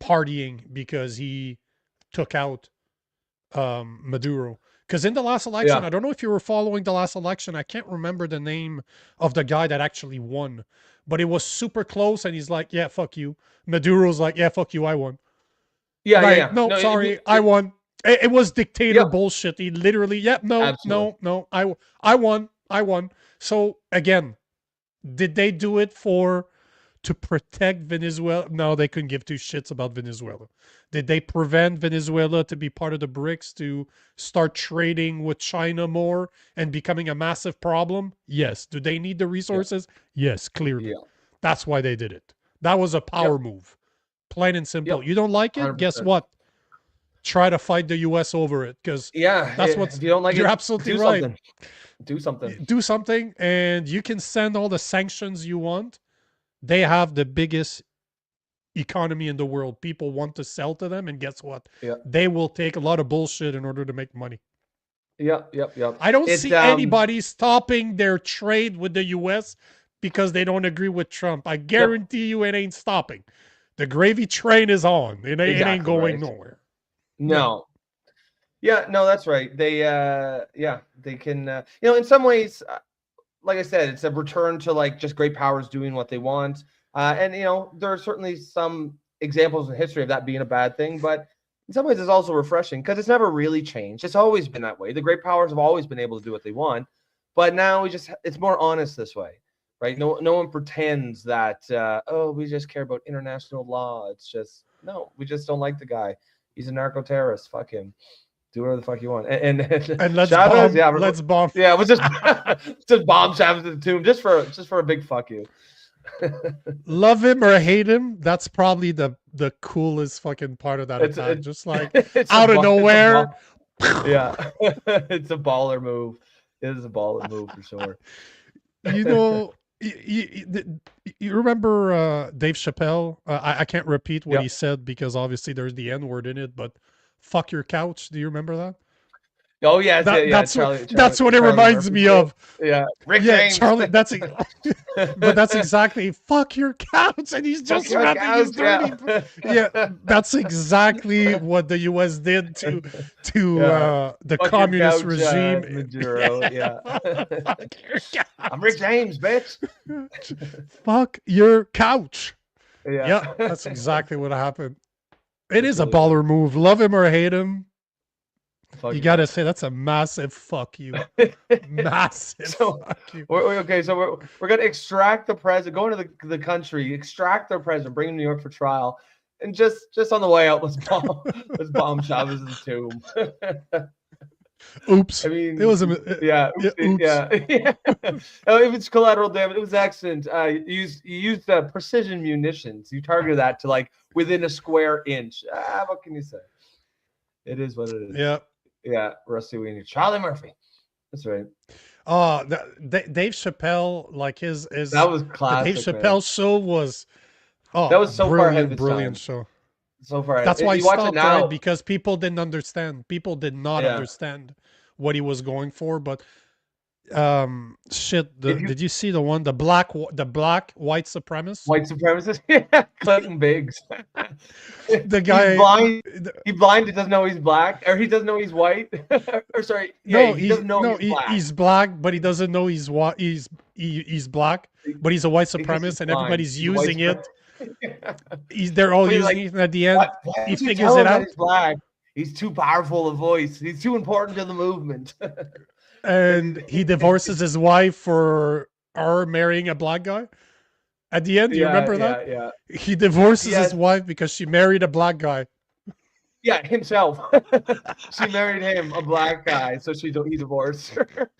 partying because he took out Maduro. Because in the last election, Yeah. I don't know if you were following the last election. I can't remember the name of the guy that actually won, but it was super close. And he's like, "Yeah, fuck you." Maduro's like, "Yeah, fuck you. I won." Yeah, yeah, Like, yeah. no, No, sorry, I won. It was dictator yeah, bullshit. He literally, yep, no, absolutely. no, no. I won. I won. So again, did they do it for to protect Venezuela? No, they couldn't give two shits about Venezuela. Did they prevent Venezuela to be part of the BRICS to start trading with China more and becoming a massive problem? Yes. Do they need the Yeah, resources? Yes, clearly. yeah. That's why they did it. That was a Yep, power move. Plain and simple. yep. You don't like it? Guess 100%. what? Try to fight the US over it because Yeah, that's what's if you don't like you're it, absolutely do right. something. Do something. Do something and you can send all the sanctions you want. They have the biggest economy in the world. People want to sell to them, and guess what? Yeah. They will take a lot of bullshit in order to make money. Yep, yep, yep. I don't It see anybody stopping their trade with the US because they don't agree with Trump. I yep, guarantee you it ain't stopping. The gravy train is on. It ain't exactly going right. nowhere. Yeah. No. Yeah, no, that's right. They yeah, they can in some ways like I said, it's a return to like just great powers doing what they want. And there are certainly some examples in history of that being a bad thing, but in some ways it's also refreshing because it's never really changed. It's always been that way. The great powers have always been able to do what they want, but now it's more honest this way, right? No one pretends that we just care about international law. It's just no, we just don't like the guy. He's a narco terrorist. Fuck him. Do whatever the fuck you want. And And let's Chavez, bomb. yeah, Let's bomb. yeah, it was just just bomb Chavez to the tomb just for a big fuck you. Love him or hate him, that's probably the coolest fucking part of that It's attack. it, Just like it's out of nowhere. yeah, it's a baller move. It is a baller move for sure. You know, you remember Dave Chappelle? I can't repeat what Yep. he said because obviously there's the N word in it, but fuck your couch. Do you remember that? Oh yeah, That's Charlie. what it Charlie reminds Murphy me too. of. Yeah, Rick Yeah, James. Charlie. But that's exactly fuck your couch, and he's just rubbing his dirty. Yeah, that's exactly what the U.S. did to Yeah. the Fuck your communist couch, regime. Maduro. Yeah. Fuck your I'm Rick James, bitch. couch. Fuck your couch. Yeah. Yeah, that's exactly what happened. It That's is a really baller move. Love him or hate him. Fuck You your gotta couch. say that's a massive fuck you. Massive So fuck you. okay, so we're gonna extract the president, go into the country, extract their president, bring him to New York for trial, and just on the way out, let's bomb Chavez's tomb. Oops. I mean, It was yeah, oops. yeah. If it's collateral damage, it was accident. You used precision munitions. You targeted that to like within a square inch. What can you say? It is what it is. Yeah. Yeah, Rusty Weenie, Charlie Murphy. That's right. Oh, Dave Chappelle, like his That was the classic. Dave Chappelle show was that was so far ahead of its brilliant time. show. So far, That's why you he watch it stopped, now right? Because people didn't understand. People did not understand what he was going for. But shit, did you see the one, the black white supremacist? White supremacist, yeah, Clinton Biggs. The guy, he's blind. He's blind. He doesn't know he's black, or he doesn't know he's white. Or sorry, yeah, he doesn't know he's black. He's black, but he doesn't know he's what he's black, but he's a white supremacist, and everybody's using it. They're all using it, and at the end, he figures it out. He's black. He's too powerful a voice. He's too important to the movement. And he divorces his wife for her marrying a black guy. At the end, do you remember that? Yeah. He divorces his wife because she married a black guy. Yeah, himself. She married him, a black guy, so he divorced her.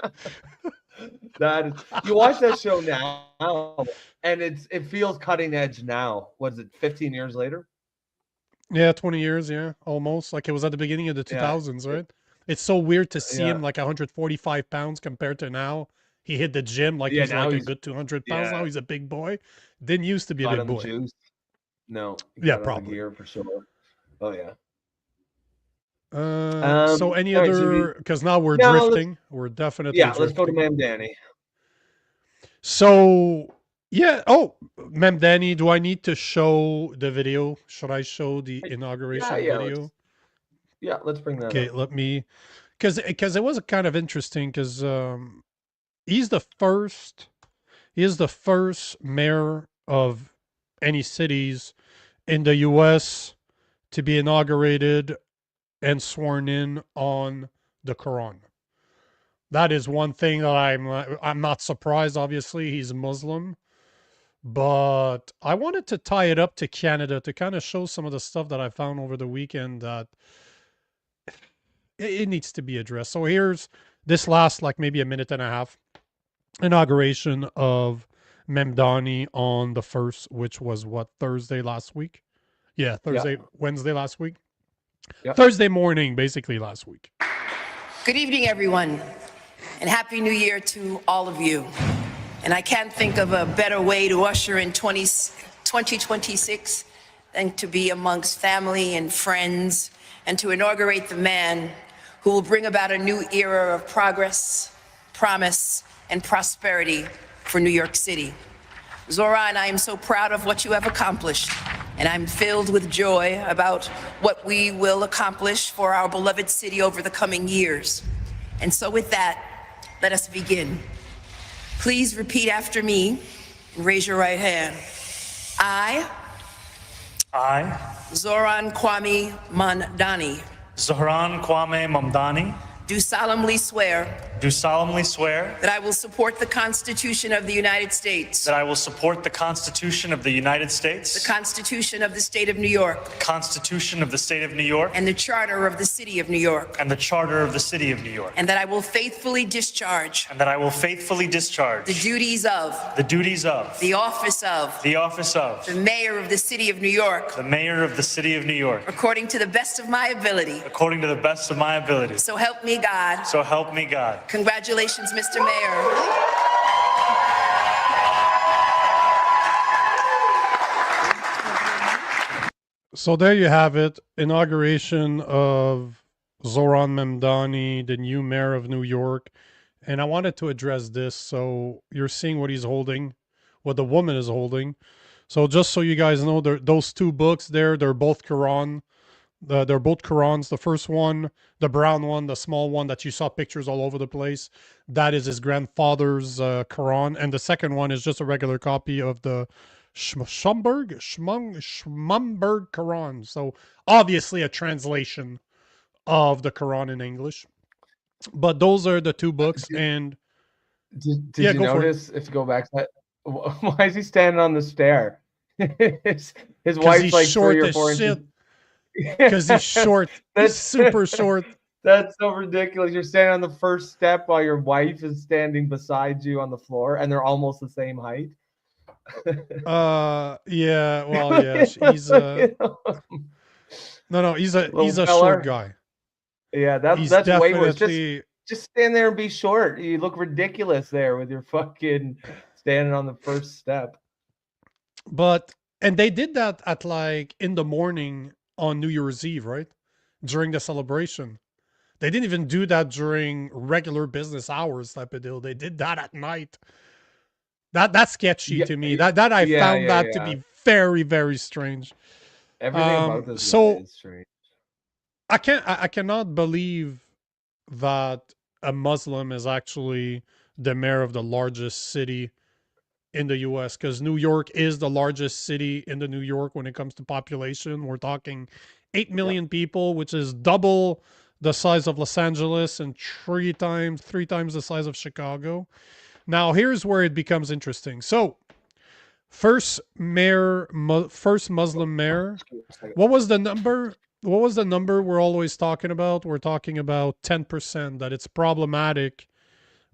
You watch that show now, and it feels cutting edge now. Was it 15 years later? Yeah, 20 years, yeah, almost. Like it was at the beginning of the 2000s, right? It's so weird to see him like 145 pounds compared to now. He hit the gym like he's like a good 200 pounds. Now he's a big boy. Didn't used to be a big boy. Juice. No. Yeah, probably. Gear for sure. Oh yeah. So any other? Because now we're drifting. We're definitely drifting. Let's go to Mamdani. So yeah. Oh, Mamdani. Do I need to show the video? Should I show the inauguration video? Let's bring that. Okay, let me. Because it was kind of interesting. Because he's the first. He is the first mayor of any cities in the U.S. to be inaugurated and sworn in on the Quran. That is one thing that I'm not surprised. Obviously, he's Muslim, but I wanted to tie it up to Canada to kind of show some of the stuff that I found over the weekend that it needs to be addressed. So here's this last like maybe a minute and a half inauguration of Mamdani on the 1st, which was what, Thursday last week? Yeah, Wednesday last week. Thursday morning, basically last week. Good evening, everyone, and Happy New Year to all of you. And I can't think of a better way to usher in 2026 than to be amongst family and friends and to inaugurate the man who will bring about a new era of progress, promise, and prosperity for New York City. Zohran, I am so proud of what you have accomplished, and I'm filled with joy about what we will accomplish for our beloved city over the coming years. And so with that, let us begin. Please repeat after me and raise your right hand. I, Zohran Mamdani, do solemnly swear that I will support the Constitution of the United States, the Constitution of the State of New York, and the Charter of the City of New York, and that I will faithfully discharge the duties of the office of the Mayor of the City of New York, according to the best of my ability. So help me God. Congratulations, Mr. Mayor. So there you have it. Inauguration of Zohran Mamdani, the new mayor of New York. And I wanted to address this. So you're seeing what he's holding, what the woman is holding. So just so you guys know, those two books there, they're both Quran. They're both Qurans. The first one, the brown one, the small one that you saw pictures all over the place, that is his grandfather's Quran. And the second one is just a regular copy of the Schmumberg Quran. So obviously a translation of the Quran in English. But those are the two books. And Did yeah, you go for it. notice, if you go back to that, why is he standing on the stair? his Because wife's he's like short 3 or as 4 shit. inches. Because he's short. He's That's super short. That's so ridiculous. You're standing on the first step while your wife is standing beside you on the floor, and they're almost the same height. Yeah, well, yeah, he's no, he's a Little short feller. guy. Yeah, He's that's way worse. definitely Just stand there and be short. You look ridiculous there with your fucking standing on the first step. and they did that at like in the morning on New Year's Eve, right? During the celebration. They didn't even do that during regular business hours type of deal. They did that at night. That's sketchy Yeah, to me. That I found that to be very, very strange. Everything about this guy So is strange. I cannot believe that a Muslim is actually the mayor of the largest city in the US, because New York is the largest city in the New York when it comes to population. We're talking 8 Yep. million people, which is double the size of Los Angeles and three times the size of Chicago. Now, here's where it becomes interesting. So, first Muslim mayor. What was the number? What was the number we're always talking about? We're talking about 10%, that it's problematic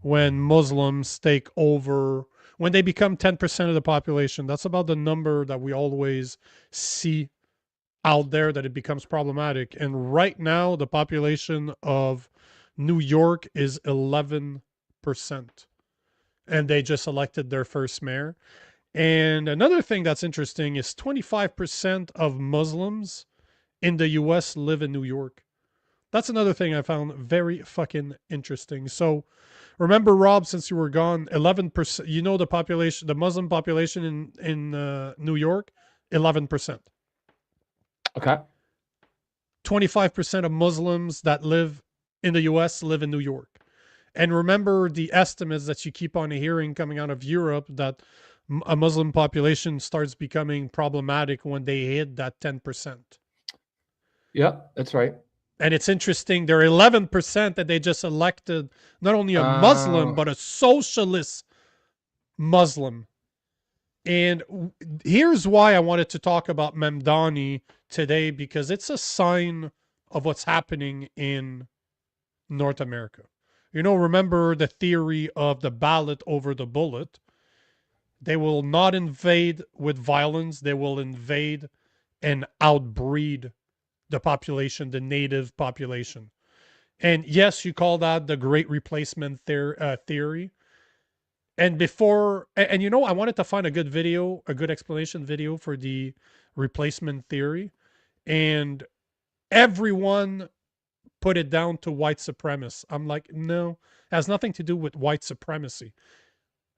when Muslims take over, when they become 10% of the population. That's about the number that we always see out there, that it becomes problematic. And right now, the population of New York is 11%. And they just elected their first mayor. And another thing that's interesting is 25% of Muslims in the US live in New York. That's another thing I found very fucking interesting. So remember, Rob, since you were gone, 11%, you know, the population, the Muslim population in New York, 11%. Okay. 25% of Muslims that live in the US live in New York. And remember the estimates that you keep on hearing coming out of Europe, that a Muslim population starts becoming problematic when they hit that 10%. Yep, that's right. And it's interesting, they're 11% that they just elected not only a Muslim, but a socialist Muslim. And here's why I wanted to talk about Mamdani today, because it's a sign of what's happening in North America. You know, remember the theory of the ballot over the bullet. They will not invade with violence. They will invade and outbreed the population, the native population. And yes, you call that the great replacement theory. And before, and you know, I wanted to find a good video, a good explanation video for the replacement theory. And everyone put it down to white supremacy. I'm like, no, it has nothing to do with white supremacy.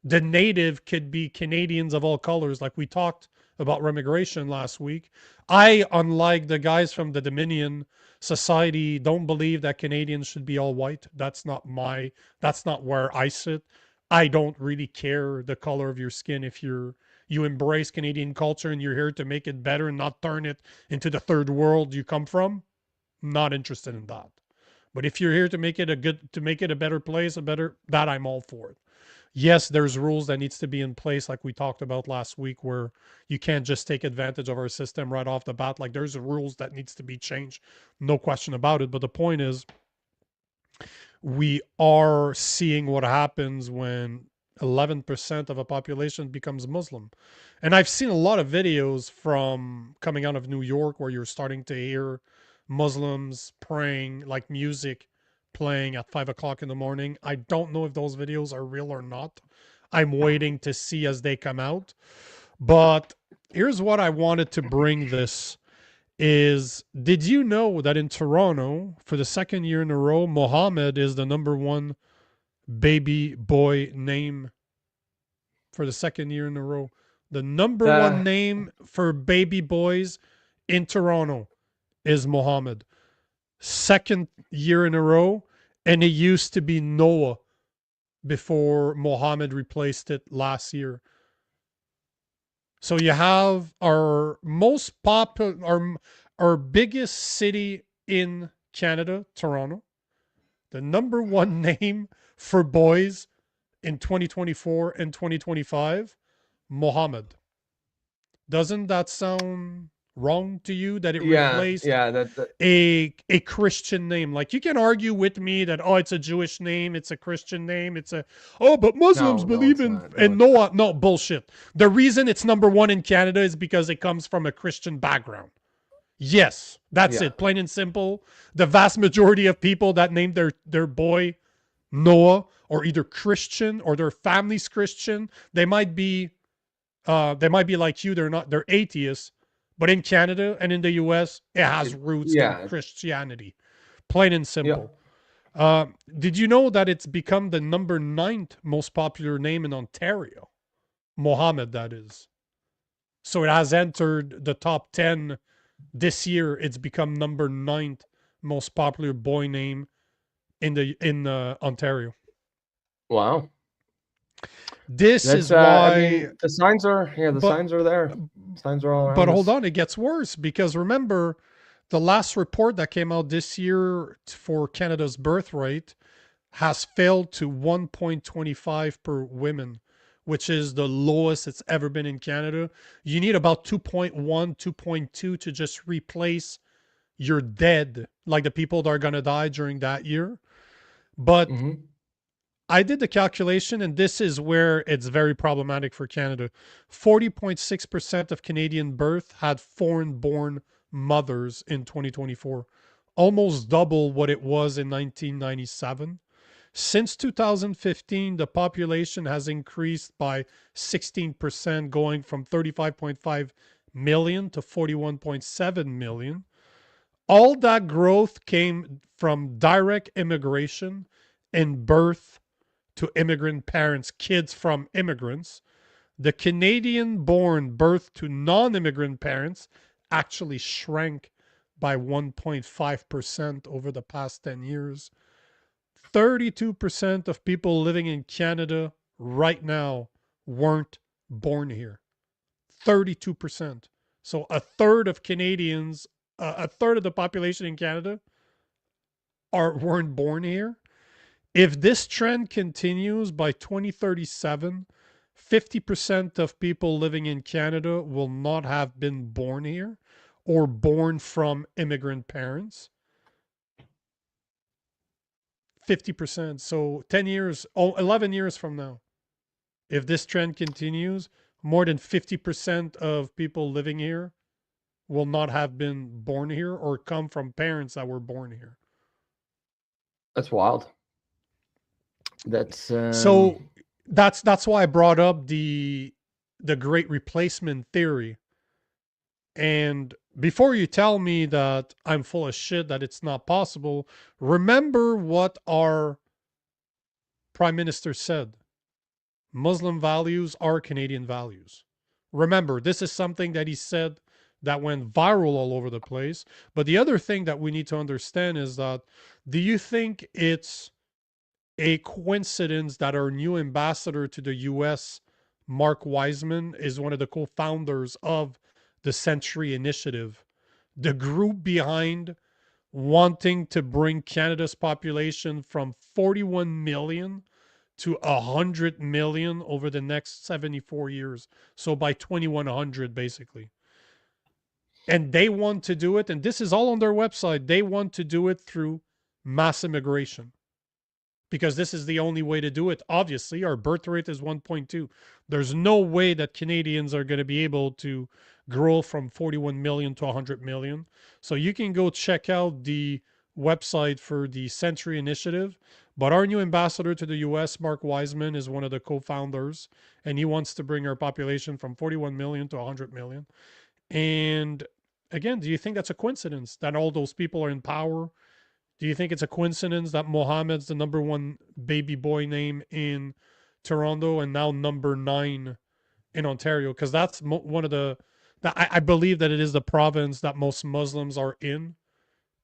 The native could be Canadians of all colors, like we talked about remigration last week. I, unlike the guys from the Dominion Society, don't believe that Canadians should be all white. That's not where I sit. I don't really care the color of your skin. If you embrace Canadian culture and you're here to make it better and not turn it into the third world you come from, not interested in that. But if you're here to make it a better place, that I'm all for it. Yes, there's rules that needs to be in place, like we talked about last week, where you can't just take advantage of our system right off the bat. Like, there's rules that needs to be changed, no question about it. But the point is, we are seeing what happens when 11% of a population becomes Muslim. And I've seen a lot of videos from coming out of New York where you're starting to hear Muslims praying, like music playing at 5 o'clock in the morning. I don't know if those videos are real or not. I'm waiting to see as they come out. But here's what I wanted to bring this is, did you know that in Toronto, for the second year in a row, Mohammed is the number one baby boy name for the second year in a row? The number one The name for baby boys in Toronto is Mohammed. Second year in a row, and it used to be Noah before Mohammed replaced it last year. So you have our most popular, our biggest city in Canada, Toronto, the number one name for boys in 2024 and 2025, Mohammed. Doesn't that sound wrong to you that it replaced yeah, that a Christian name? Like, you can argue with me that, oh, it's a Jewish name, it's a Christian name, it's a, oh, but Muslims no, believe it's in not. and Noah. No, bullshit. The reason it's number one in Canada is because it comes from a Christian background. Yes, that's Yeah. it, plain and simple. The vast majority of people that name their boy Noah or either Christian or their family's Christian. They might be like you, they're atheists, but in Canada and in the US, it has roots in Yeah. Christianity. Plain and Yeah. simple. Did you know that it's become the number 9th most popular name in Ontario? Mohammed, that is. So it has entered the top 10 this year. It's become number 9th most popular boy name in Ontario. Wow. This That's is why. I mean, the signs are the but signs are there. Signs are all around but hold us. on, it gets worse, because remember, the last report that came out this year for Canada's birth rate has failed to 1.25 per women, which is the lowest it's ever been in Canada. You need about 2.1, 2.2 to just replace your dead, like the people that are going to die during that year. But Mhm. I did the calculation, and this is where it's very problematic for Canada. 40.6% of Canadian birth had foreign-born mothers in 2024, almost double what it was in 1997. Since 2015, the population has increased by 16%, going from 35.5 million to 41.7 million. All that growth came from direct immigration and birth to immigrant parents, kids from immigrants. The Canadian born birth to non immigrant parents actually shrank by 1.5% over the past 10 years. 32% of people living in Canada right now weren't born here. 32%. So a third of Canadians, a third of the population in Canada weren't born here. If this trend continues by 2037, 50% of people living in Canada will not have been born here or born from immigrant parents. 50%. So 10 years, 11 years from now, if this trend continues, more than 50% of people living here will not have been born here or come from parents that were born here. That's wild. That's So that's why I brought up the great replacement theory. And before you tell me that I'm full of shit, that it's not possible, remember what our prime minister said. Muslim values are Canadian values. Remember, this is something that he said that went viral all over the place. But the other thing that we need to understand is that, do you think it's a coincidence that our new ambassador to the US, Mark Wiseman, is one of the co-founders of the Century Initiative, the group behind wanting to bring Canada's population from 41 million to 100 million over the next 74 years. So by 2100, basically. And they want to do it, and this is all on their website, they want to do it through mass immigration, because this is the only way to do it. Obviously, our birth rate is 1.2. There's no way that Canadians are going to be able to grow from 41 million to 100 million. So you can go check out the website for the Century Initiative. But our new ambassador to the US, Mark Wiseman, is one of the co-founders, and he wants to bring our population from 41 million to 100 million. And Again, do you think that's a coincidence that all those people are in power? Do you think it's a coincidence that Mohammed's the #1 baby boy name in Toronto and now #9 in Ontario? Because that's one of the, I believe that it is the province that most Muslims are in.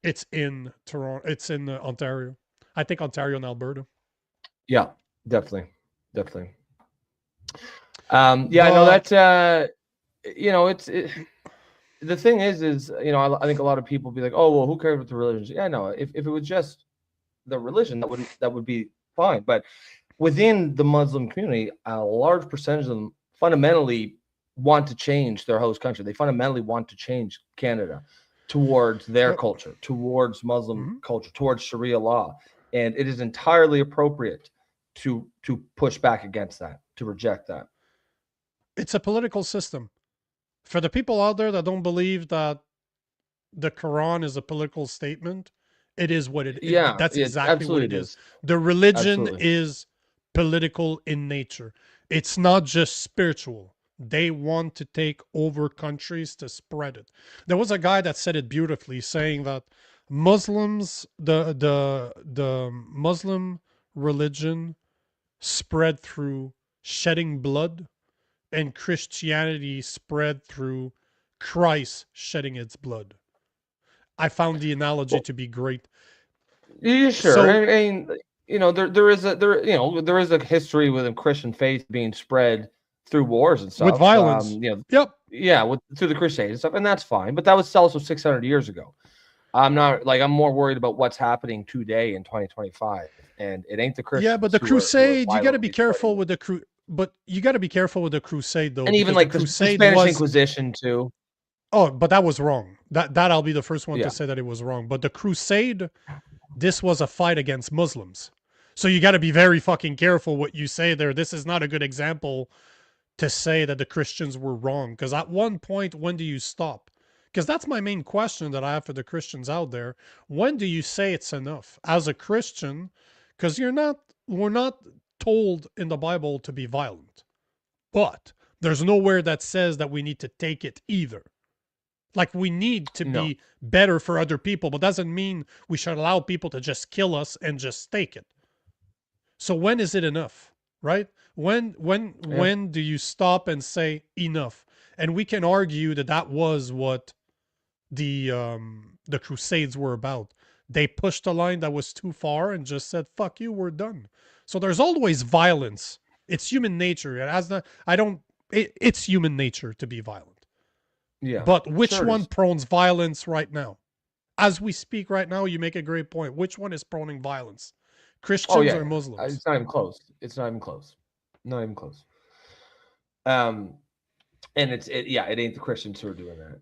It's in Toronto. It's in Ontario. I think Ontario and Alberta. Yeah, definitely. Yeah, no, that's the thing is I think a lot of people be like, oh well, who cares what the religion is? Yeah, no, if it was just the religion, that would be fine. But within the Muslim community, a large percentage of them fundamentally want to change their host country. They fundamentally want to change Canada towards their culture, towards Muslim culture, towards Sharia law. And it is entirely appropriate to push back against that, to reject that. It's a political system. For the people out there that don't believe that the Quran is a political statement, it is what it is. Yeah, That's exactly what it is. The religion is political in nature. It's not just spiritual. They want to take over countries to spread it. There was a guy that said it beautifully, saying that Muslims, the Muslim religion spread through shedding blood, and Christianity spread through Christ shedding its blood. I found the analogy to be great. Yeah, sure. So, I mean, there is a history within Christian faith being spread through wars and stuff, with violence. Through the Crusades and stuff, and that's fine. But that was also 600 years ago. I'm more worried about what's happening today in 2025, and it ain't the Christians. Yeah, but the Crusade, you got to be careful with the But you got to be careful with the Crusade, though. And even like the Spanish Inquisition too. Oh, but that was wrong. That I'll be the first one to say that it was wrong. But the Crusade, this was a fight against Muslims. So you got to be very fucking careful what you say there. This is not a good example to say that the Christians were wrong. Because at one point, when do you stop? Because that's my main question that I have for the Christians out there. When do you say it's enough? As a Christian, because we're not told in the Bible to be violent. But there's nowhere that says that we need to take it either. Like, we need to be better for other people, but doesn't mean we should allow people to just kill us and just take it. So when is it enough, right? When do you stop and say enough? And we can argue that was what the Crusades were about. They pushed a line that was too far and just said, fuck you, we're done. So there's always violence. It's human nature. It's human nature to be violent. Yeah. But which one prones violence right now? As we speak right now, you make a great point. Which one is proning violence? Christians or Muslims? It's not even close. Not even close. And it ain't the Christians who are doing that.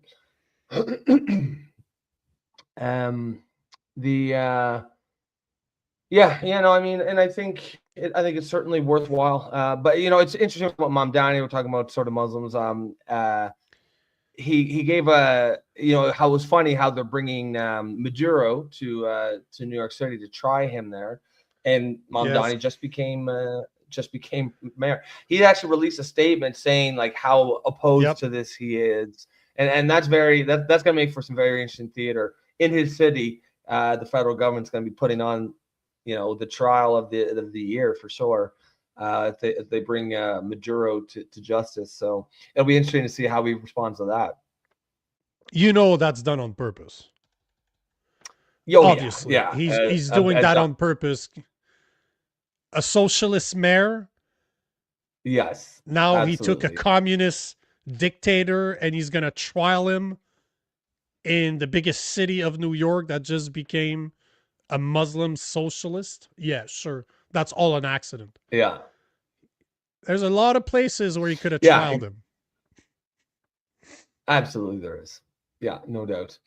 And I think it's certainly worthwhile. But it's interesting about Mamdani. We're talking about sort of Muslims. He gave how it was funny how they're bringing Maduro to New York City to try him there, and Mamdani just became mayor. He actually released a statement saying like how opposed to this he is, and that's that's gonna make for some very interesting theater in his city. The federal government's gonna be putting on the trial of the year for sure. If they bring Maduro to justice. So it'll be interesting to see how he responds to that. That's done on purpose. Obviously. Yeah. He's doing that on purpose. A socialist mayor. Yes. Now absolutely. He took a communist dictator and he's going to trial him in the biggest city of New York that just became a Muslim socialist. Yeah, sure. That's all an accident. Yeah. There's a lot of places where you could have trialed him. Absolutely there is. Yeah, no doubt.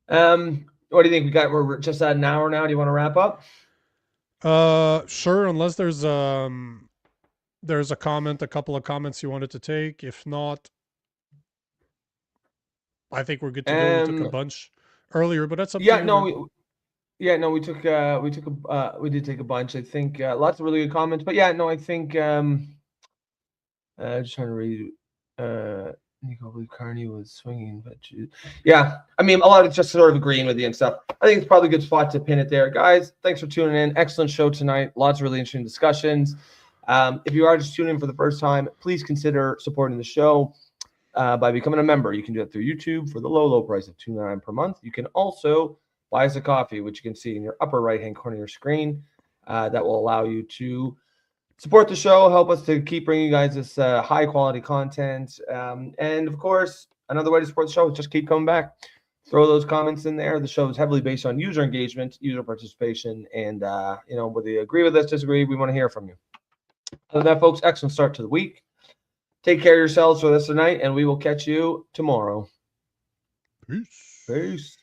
What do you think? We're just at an hour now. Do you want to wrap up? Sure, unless there's a couple of comments you wanted to take. If not, I think we're good to go. We took a bunch earlier, but that's up to you. We did take a bunch. I think lots of really good comments. But I think just trying to read. Nico, I believe Carney was swinging, but yeah, I mean, a lot of just sort of agreeing with you and stuff. I think it's probably a good spot to pin it there, guys. Thanks for tuning in. Excellent show tonight. Lots of really interesting discussions. If you are just tuning in for the first time, please consider supporting the show by becoming a member. You can do it through YouTube for the low price of $2.99 per month. You can also buy us a coffee, which you can see in your upper right-hand corner of your screen. That will allow you to support the show, help us to keep bringing you guys this high-quality content. And, of course, another way to support the show is just keep coming back. Throw those comments in there. The show is heavily based on user engagement, user participation, and, whether you agree with us, disagree, we want to hear from you. Other than that, folks, excellent start to the week. Take care of yourselves for this tonight, and we will catch you tomorrow. Peace. Peace.